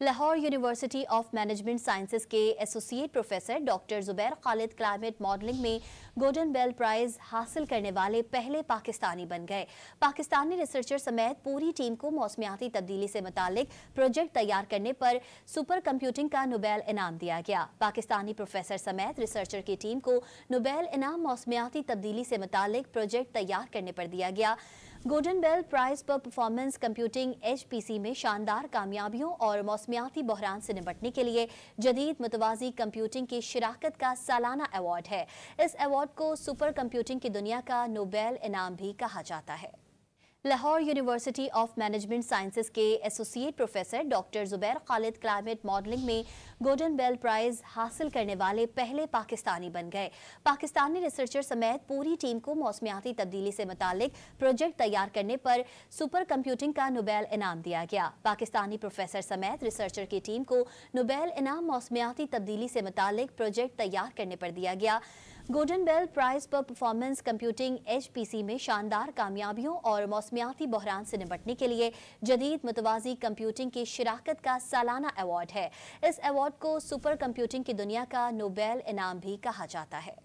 Lahore university of management sciences के associate professor doctor Zubair Khalid climate modelling में golden bell prize हासिल करने वाले पहले पाकिस्तानी बन गए। पाकिस्तानी रिसर्चर समेत पूरी टीम को मौसमियाती तब्दीली से मुतालिक प्रोजेक्ट तैयार करने पर सुपर कंप्यूटिंग का नोबेल इनाम दिया गया। पाकिस्तानी प्रोफेसर समेत रिसर्चर की टीम को नोबेल इनाम मौसमियाती तब्दीली से मुतालिक प्रोजेक्ट तैयार करने पर दिया गया। गोल्डन बेल प्राइज पर परफॉर्मेंस कंप्यूटिंग HPC में शानदार कामयाबियों और मौसमियाती बहरान से निपटने के लिए जदीद मुतवाज़ी कंप्यूटिंग की शिराकत का सालाना अवार्ड है। इस अवार्ड को सुपर कंप्यूटिंग की दुनिया का नोबेल इनाम भी कहा जाता है। Lahore university of management sciences के associate professor doctor Zubair Khalid climate modelling में गोल्डन बेल प्राइज हासिल करने वाले पहले पाकिस्तानी बन गए। पाकिस्तानी रिसर्चर समेत पूरी टीम को मौसमियाती तब्दीली से मुतालिक प्रोजेक्ट तैयार करने पर सुपर कंप्यूटिंग का नोबेल इनाम दिया गया। पाकिस्तानी प्रोफेसर समेत रिसर्चर की टीम को नोबेल इनाम मौसमियाती तब्दीली से मुतालिक प्रोजेक्ट तैयार करने पर दिया गया। गोल्डन बेल प्राइज पर परफॉर्मेंस कंप्यूटिंग HPC में शानदार कामयाबियों और मौसमियाती बहरान से निपटने के लिए जदीद मुतवाज़ी कंप्यूटिंग की शिराकत का सालाना अवार्ड है। इस अवार्ड को सुपर कंप्यूटिंग की दुनिया का नोबेल इनाम भी कहा जाता है।